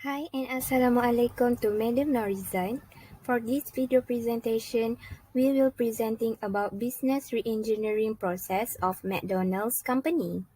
Hi and Assalamualaikum to Madam Norizan. For this video presentation, we will presenting about business reengineering process of McDonald's company.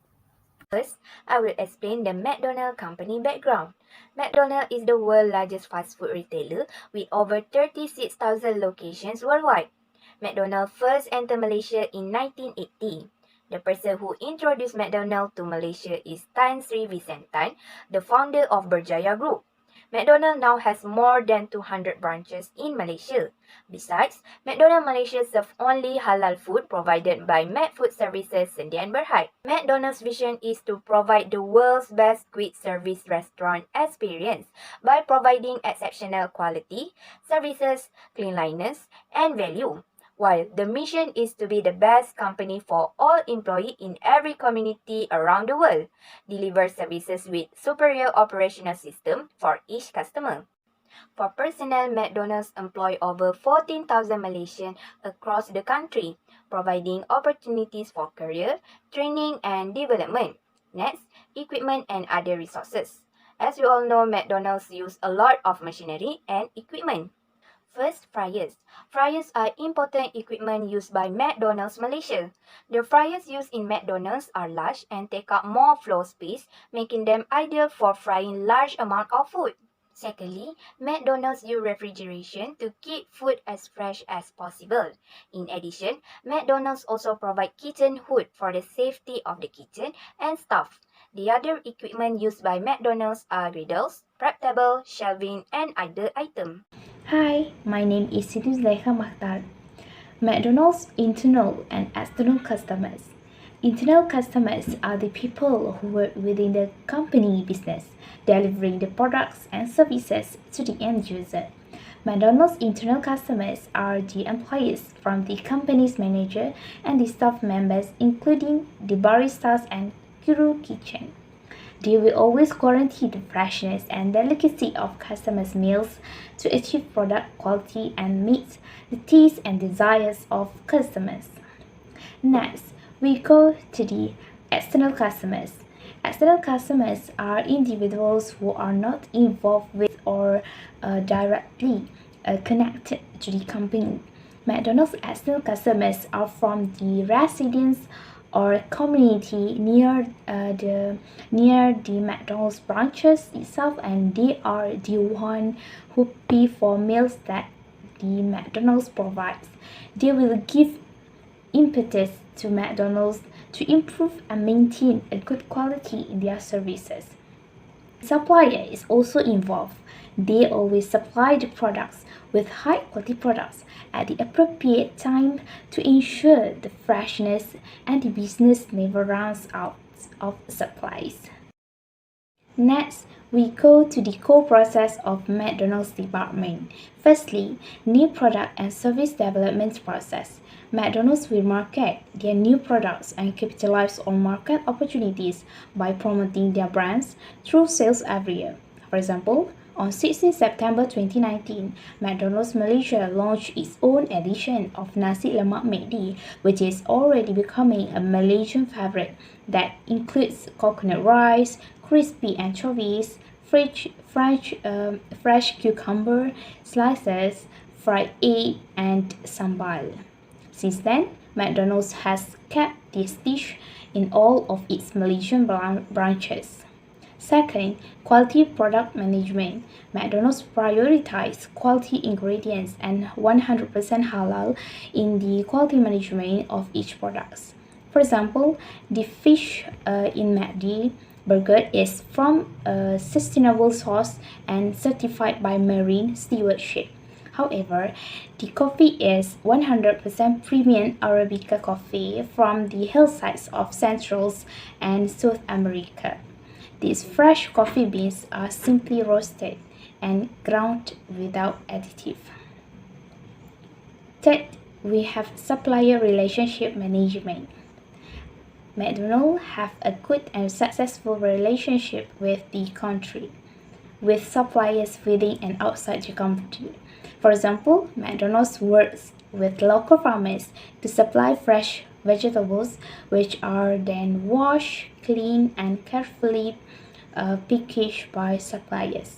First, I will explain the McDonald's company background. McDonald's is the world's largest fast food retailer with over 36,000 locations worldwide. McDonald's first entered Malaysia in 1980. The person who introduced McDonald's to Malaysia is Tan Sri Vicentan, the founder of Berjaya Group. McDonald's now has more than 200 branches in Malaysia. Besides, McDonald's Malaysia serves only halal food provided by Mac Food Services Sdn Bhd. McDonald's vision is to provide the world's best quick service restaurant experience by providing exceptional quality, services, cleanliness, and value. While the mission is to be the best company for all employees in every community around the world, deliver services with superior operational system for each customer. For personnel, McDonald's employ over 14,000 Malaysians across the country, providing opportunities for career, training, and development. Next, equipment and other resources. As you all know, McDonald's use a lot of machinery and equipment. First, fryers. Fryers are important equipment used by McDonald's Malaysia. The fryers used in McDonald's are large and take up more floor space, making them ideal for frying large amount of food. Secondly, McDonald's use refrigeration to keep food as fresh as possible. In addition, McDonald's also provide kitchen hood for the safety of the kitchen and staff. The other equipment used by McDonald's are griddles, prep table, shelving, and other items. Hi, my name is Siti Zulaikha Makhtar. McDonald's internal and external customers. Internal customers are the people who work within the company business, delivering the products and services to the end user. McDonald's internal customers are the employees from the company's manager and the staff members, including the baristas and crew kitchen. They will always guarantee the freshness and delicacy of customers' meals to achieve product quality and meet the tastes and desires of customers. Next, we go to the external customers. External customers are individuals who are not involved with or directly connected to the company. McDonald's external customers are from the residents or community near the McDonald's branches itself, and they are the one who pay for meals that the McDonald's provides. They will give impetus to McDonald's to improve and maintain a good quality in their services. Supplier is also involved. They always supply the products with high quality products at the appropriate time to ensure the freshness, and the business never runs out of supplies. Next, we go to the core process of McDonald's department. Firstly, new product and service development process. McDonald's will market their new products and capitalize on market opportunities by promoting their brands through sales every year. For example, on 16 September 2019, McDonald's Malaysia launched its own edition of Nasi Lemak McD, which is already becoming a Malaysian favorite that includes coconut rice, crispy anchovies, fresh cucumber slices, fried egg, and sambal. Since then, McDonald's has kept this dish in all of its Malaysian branches. Second, quality product management. McDonald's prioritizes quality ingredients and 100% halal in the quality management of each product. For example, the fish in McD burger is from a sustainable source and certified by Marine Stewardship. However, the coffee is 100% premium Arabica coffee from the hillsides of Central and South America. These fresh coffee beans are simply roasted and ground without additive. Third, we have supplier relationship management. McDonald's have a good and successful relationship with the country, with suppliers within and outside the country. For example, McDonald's works with local farmers to supply fresh vegetables, which are then washed, cleaned, and carefully packaged by suppliers.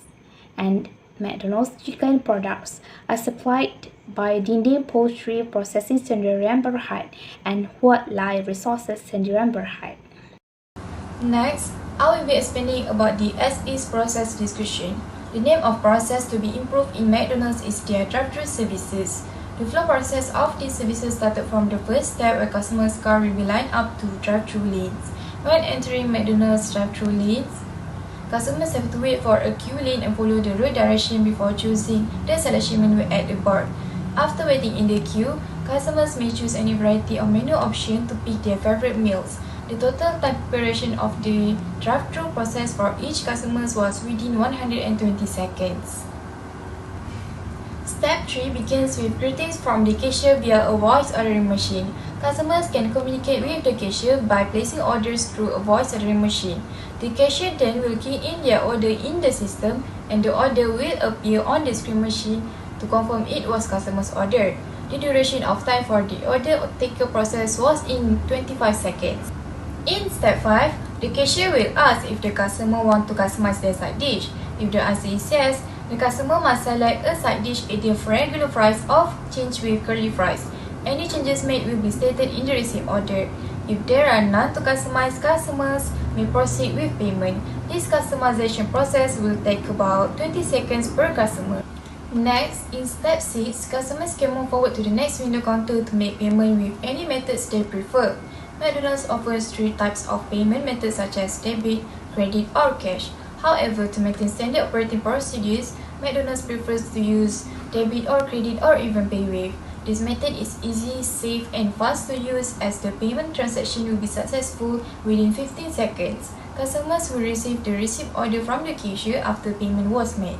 and McDonald's chicken products are supplied by Dinding Poultry Processing Sdn Bhd and Huat Lai Resources Sdn Bhd. Next, I will be explaining about the as-is process description. The name of process to be improved in McDonald's is their drive-thru services. The flow process of these services started from the first step where customers' car will be lined up to drive-thru lanes. When entering McDonald's drive-thru lanes, customers have to wait for a queue lane and follow the road direction before choosing the selection menu at the bar. After waiting in the queue, customers may choose any variety of menu option to pick their favorite meals. The total time preparation of the drive-thru process for each customer was within 120 seconds. Step 3 begins with greetings from the cashier via a voice ordering machine. Customers can communicate with the cashier by placing orders through a voice ordering machine. The cashier then will key in their order in the system and the order will appear on the screen machine to confirm it was customer's order. The duration of time for the order taker process was in 25 seconds. In step 5, the cashier will ask if the customer wants to customize their side dish. If the answer is yes, the customer must select a side dish either regular fries or change with curly fries. Any changes made will be stated in the receipt order. If there are none to customize, customers may proceed with payment. This customization process will take about 20 seconds per customer. Next, in step 6, customers can move forward to the next window counter to make payment with any methods they prefer. McDonald's offers 3 types of payment methods such as debit, credit, or cash. However, to maintain standard operating procedures, McDonald's prefers to use debit or credit or even PayWave. This method is easy, safe, and fast to use as the payment transaction will be successful within 15 seconds. Customers will receive the receipt order from the cashier after payment was made.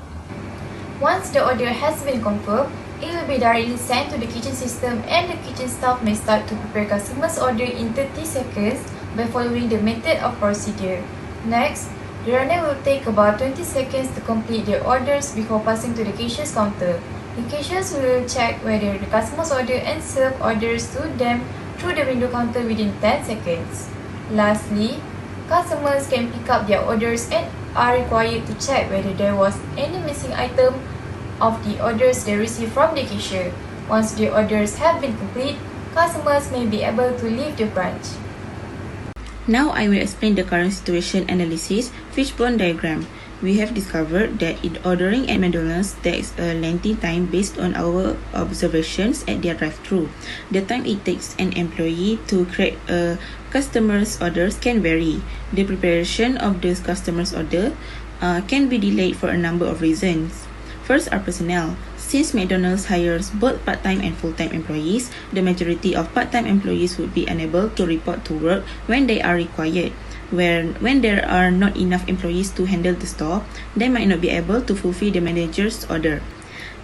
Once the order has been confirmed, it will be directly sent to the kitchen system and the kitchen staff may start to prepare customers' order in 30 seconds by following the method of procedure. Next, the runner will take about 20 seconds to complete their orders before passing to the cashier's counter. The cashiers will check whether the customer's order and serve orders to them through the window counter within 10 seconds. Lastly, customers can pick up their orders and are required to check whether there was any missing item of the orders they received from the cashier. Once the orders have been complete, customers may be able to leave the branch. Now I will explain the current situation analysis fishbone diagram. We have discovered that in ordering at McDonald's takes a lengthy time based on our observations at their drive-thru. The time it takes an employee to create a customer's orders can vary. The preparation of this customer's order can be delayed for a number of reasons. First are personnel. Since McDonald's hires both part-time and full-time employees, the majority of part-time employees would be unable to report to work when they are required. When there are not enough employees to handle the store, they might not be able to fulfill the manager's order.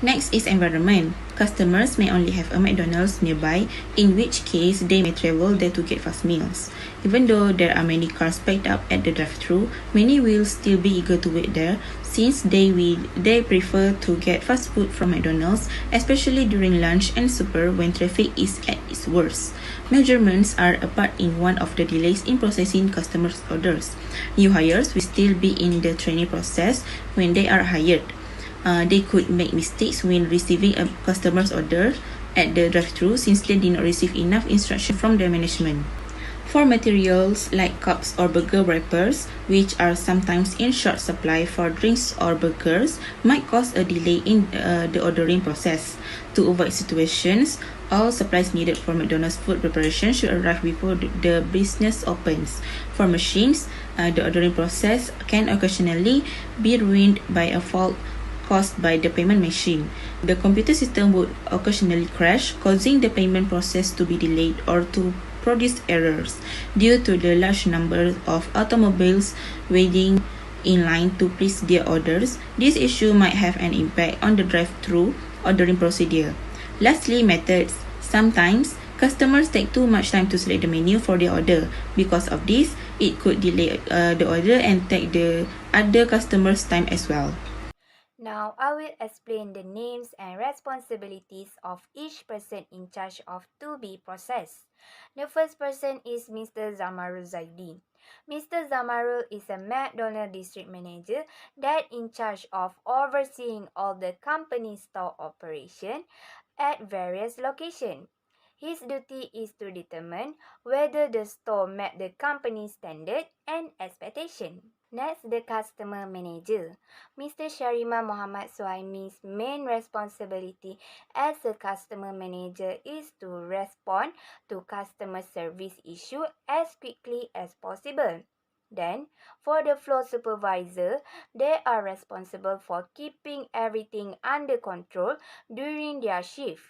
Next is environment. Customers may only have a McDonald's nearby, in which case they may travel there to get fast meals. Even though there are many cars packed up at the drive-thru, many will still be eager to wait there since they prefer to get fast food from McDonald's, especially during lunch and supper when traffic is at its worst. Measurements are a part in one of the delays in processing customers' orders. New hires will still be in the training process when they are hired. They could make mistakes when receiving a customer's order at the drive-thru since they did not receive enough instruction from their management. For materials like cups or burger wrappers, which are sometimes in short supply for drinks or burgers, might cause a delay in the ordering process. To avoid situations, all supplies needed for McDonald's food preparation should arrive before the business opens. For machines, the ordering process can occasionally be ruined by a fault caused by the payment machine. The computer system would occasionally crash, causing the payment process to be delayed or to produce errors. Due to the large number of automobiles waiting in line to place their orders, this issue might have an impact on the drive-thru ordering procedure. Lastly, methods. Sometimes, customers take too much time to select the menu for their order. Because of this, it could delay the order and take the other customers' time as well. Now, I will explain the names and responsibilities of each person in charge of to be processed. The first person is Mr. Zamaru Zaidi. Mr. Zamarul is a McDonald's district manager that in charge of overseeing all the company's store operation at various locations. His duty is to determine whether the store met the company's standard and expectation. Next, the customer manager. Mr. Sharima Muhammad Suhaimi's main responsibility as a customer manager is to respond to customer service issue as quickly as possible. Then, for the floor supervisor, they are responsible for keeping everything under control during their shift.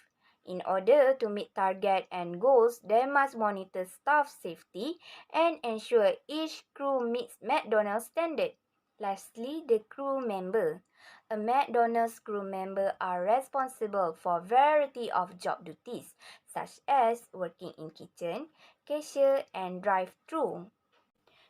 In order to meet target and goals, they must monitor staff safety and ensure each crew meets McDonald's standard. Lastly, the crew member. A McDonald's crew member are responsible for variety of job duties, such as working in kitchen, cashier, and drive-through.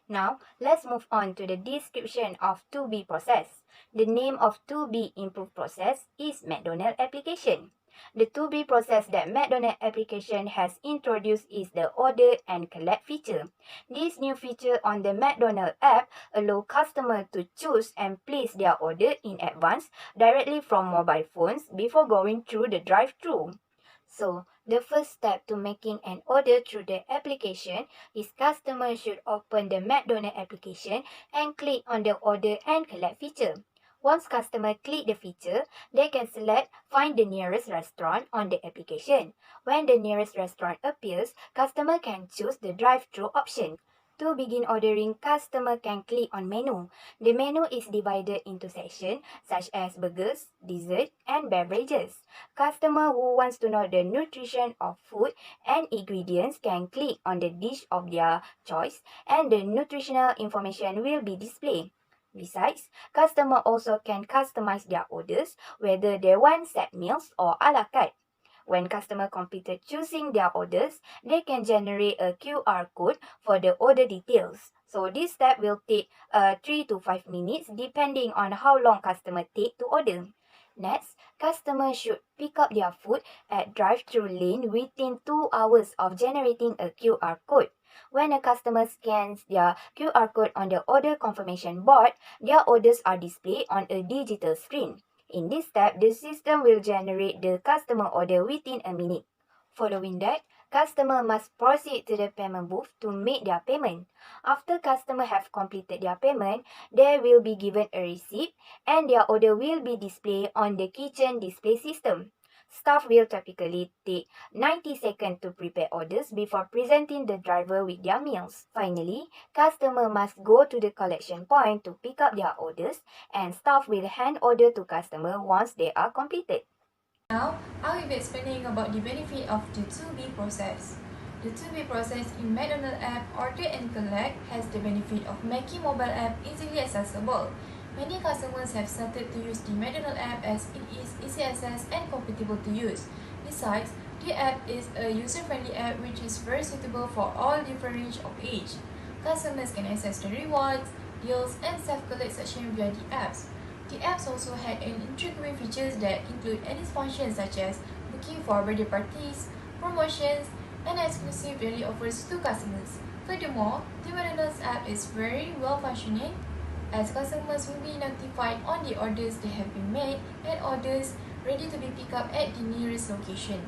Now, let's move on to the description of 2B process. The name of 2B improved process is McDonald application. The 2B process that McDonald application has introduced is the order and collect feature. This new feature on the McDonald app allows customers to choose and place their order in advance directly from mobile phones before going through the drive-thru. So, the first step to making an order through the application is customer should open the McDonald application and click on the order and collect feature. Once customer click the feature, they can select find the nearest restaurant on the application. When the nearest restaurant appears, customer can choose the drive-thru option. To begin ordering, customer can click on menu. The menu is divided into sections such as burgers, dessert, and beverages. Customer who wants to know the nutrition of food and ingredients can click on the dish of their choice and the nutritional information will be displayed. Besides, customer also can customize their orders whether they want set meals or a la carte. When customer completed choosing their orders, they can generate a QR code for the order details. So this step will take 3 to 5 minutes depending on how long customer take to order. Next, customer should pick up their food at drive-thru lane within 2 hours of generating a QR code. When a customer scans their QR code on the order confirmation board, their orders are displayed on a digital screen. In this step, the system will generate the customer order within a minute. Following that, customer must proceed to the payment booth to make their payment. After customer have completed their payment, they will be given a receipt and their order will be displayed on the kitchen display system. Staff will typically take 90 seconds to prepare orders before presenting the driver with their meals. Finally, customer must go to the collection point to pick up their orders and staff will hand order to customer once they are completed. Now, I will be explaining about the benefit of the 2B process. The 2B process in McDonald app Order and Collect has the benefit of making mobile app easily accessible. Many customers have started to use the McDonald app as it is easy access and comfortable to use. Besides, the app is a user-friendly app which is very suitable for all different range of age. Customers can access the rewards, deals, and self-collect section via the apps. The apps also had an intriguing features that include added functions such as booking for birthday parties, promotions, and exclusive value offers to customers. Furthermore, the McDonald's app is very well functioning as customers will be notified on the orders that have been made and orders ready to be picked up at the nearest location.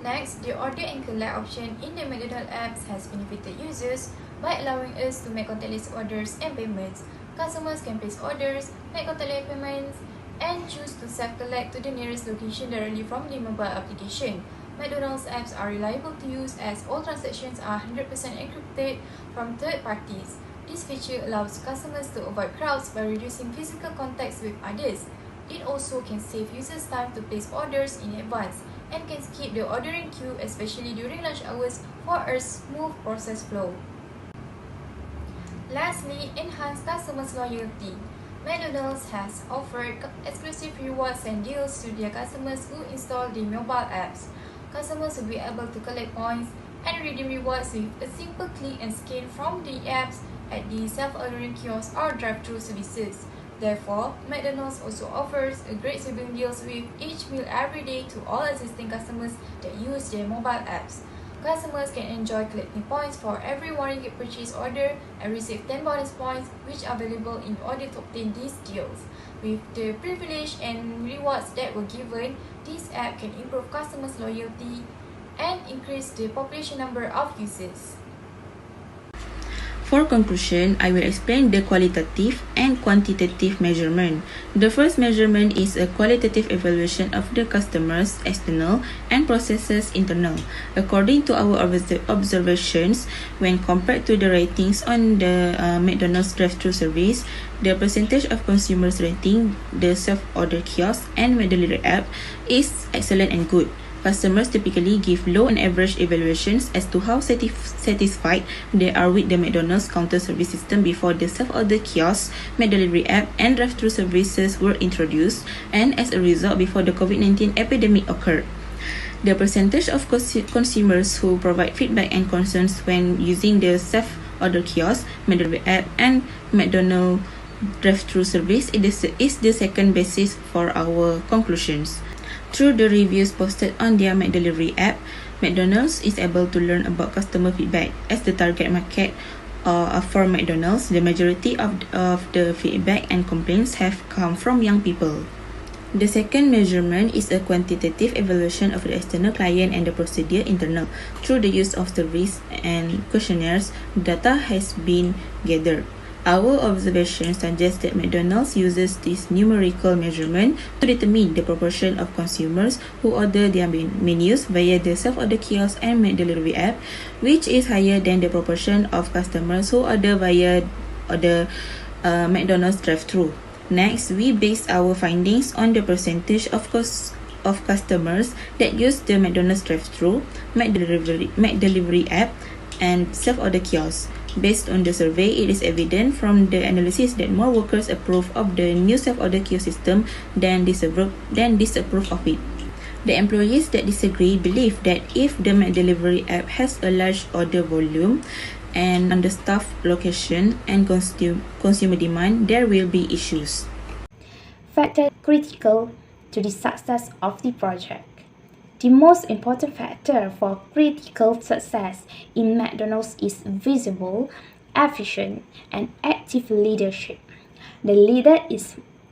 Next, the Order and Collect option in the McDonald's apps has benefited users by allowing us to make contactless orders and payments. Customers can place orders, make contactless payments, and choose to self-collect to the nearest location directly from the mobile application. McDonald's apps are reliable to use as all transactions are 100% encrypted from third parties. This feature allows customers to avoid crowds by reducing physical contacts with others. It also can save users time to place orders in advance and can skip the ordering queue, especially during lunch hours, for a smooth process flow. Lastly, enhance customers' loyalty. McDonald's has offered exclusive rewards and deals to their customers who install the mobile apps. Customers will be able to collect points and redeem rewards with a simple click and scan from the apps at the self-ordering kiosks or drive-thru services. Therefore, McDonald's also offers a great saving deals with each meal every day to all existing customers that use their mobile apps. Customers can enjoy collecting points for every RM1 purchase order and receive 10 bonus points which are available in order to obtain these deals. With the privilege and rewards that were given, this app can improve customers' loyalty and increase the population number of users. For conclusion, I will explain the qualitative and quantitative measurement. The first measurement is a qualitative evaluation of the customer's external and processes internal. According to our observations, when compared to the ratings on the McDonald's drive-thru service, the percentage of consumers rating the self-order kiosk and McDelivery app is excellent and good. Customers typically give low and average evaluations as to how satisfied they are with the McDonald's counter service system before the self-order kiosk, McDelivery app, and drive-thru services were introduced, and as a result before the COVID-19 epidemic occurred. The percentage of consumers who provide feedback and concerns when using the self-order kiosk, McDelivery app, and McDonald's drive-thru service is the second basis for our conclusions. Through the reviews posted on their McDelivery app, McDonald's is able to learn about customer feedback. As the target market for McDonald's, the majority of the feedback and complaints have come from young people. The second measurement is a quantitative evaluation of the external client and the procedure internal. Through the use of surveys and questionnaires, data has been gathered. Our observations suggest that McDonald's uses this numerical measurement to determine the proportion of consumers who order their menus via the self-order kiosk and McDelivery app, which is higher than the proportion of customers who order via the McDonald's drive-thru. Next, we base our findings on the percentage of customers that use the McDonald's drive-thru, McDelivery app, and self-order kiosk. Based on the survey, it is evident from the analysis that more workers approve of the new self-order kiosk system than disapprove of it. The employees that disagree believe that if the McDelivery app has a large order volume and understaffed location and consumer demand, there will be issues. Factors critical to the success of the project. The most important factor for critical success in McDonald's is visible, efficient, and active leadership. The leader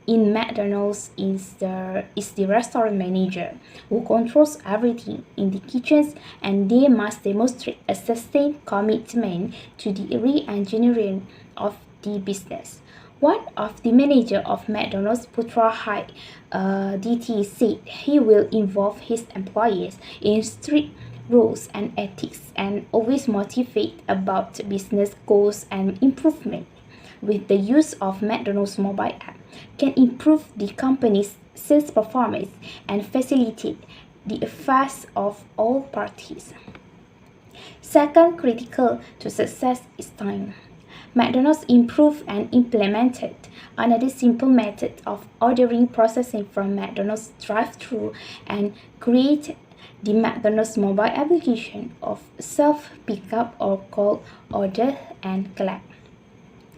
in McDonald's is the restaurant manager, who controls everything in the kitchens, and they must demonstrate a sustained commitment to the re-engineering of the business. One of the manager of McDonald's, Putra High DT, said he will involve his employees in strict rules and ethics and always motivate about business goals and improvement. With the use of McDonald's mobile app, can improve the company's sales performance and facilitate the affairs of all parties. Second, critical to success is time. McDonald's improved and implemented another simple method of ordering processing from McDonald's drive-thru and created the McDonald's mobile application of self-pickup or call, order, and collect.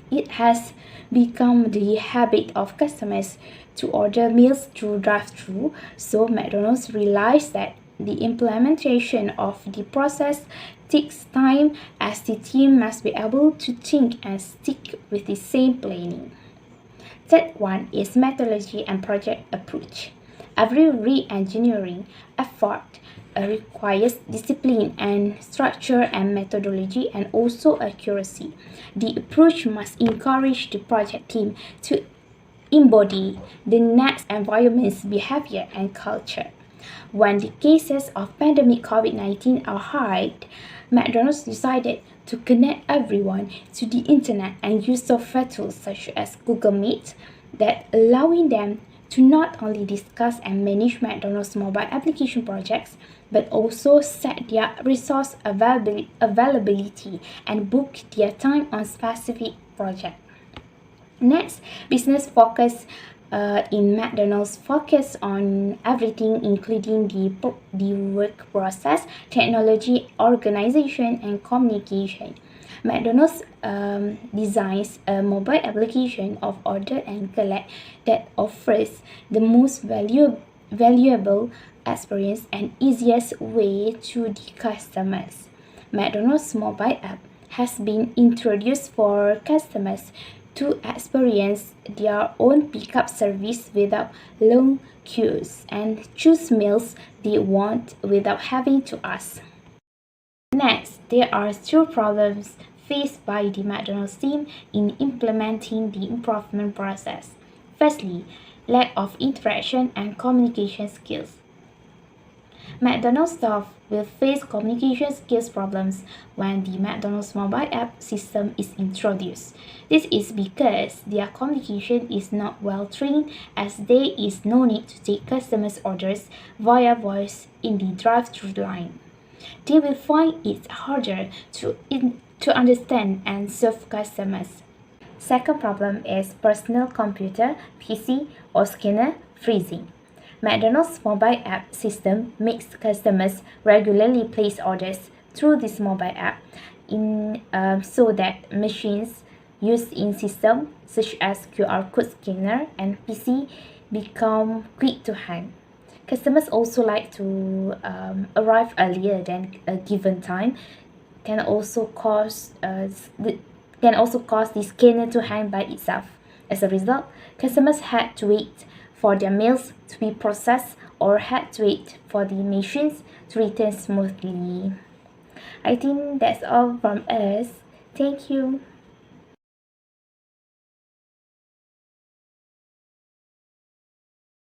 It has become the habit of customers to order meals through drive-thru, so McDonald's realized that the implementation of the process takes time, as the team must be able to think and stick with the same planning. Third one is methodology and project approach. Every re-engineering effort requires discipline and structure and methodology and also accuracy. The approach must encourage the project team to embody the next environment's behavior and culture. When the cases of pandemic COVID-19 are high, McDonald's decided to connect everyone to the internet and use software tools such as Google Meet that allowing them to not only discuss and manage McDonald's mobile application projects, but also set their resource availability and book their time on specific projects. Next, business focus in McDonald's focus on everything, including the work process, technology, organization, and communication. McDonald's designs a mobile application of order and collect that offers the most valuable experience and easiest way to the customers. McDonald's mobile app has been introduced for customers to experience their own pickup service without long queues and choose meals they want without having to ask. Next, there are two problems faced by the McDonald's team in implementing the improvement process. Firstly, lack of interaction and communication skills. McDonald's staff will face communication skills problems when the McDonald's mobile app system is introduced. This is because their communication is not well trained, as there is no need to take customers' orders via voice in the drive-thru line. They will find it harder to understand and serve customers. Second problem is personal computer, PC, or scanner freezing. McDonald's mobile app system makes customers regularly place orders through this mobile app so that machines used in systems such as QR code scanner and PC become quick to hang. Customers also like to arrive earlier than a given time. Can also cause the scanner to hang by itself. As a result, customers had to wait for their meals to be processed or had to wait for the machines to return smoothly. I think that's all from us. Thank you.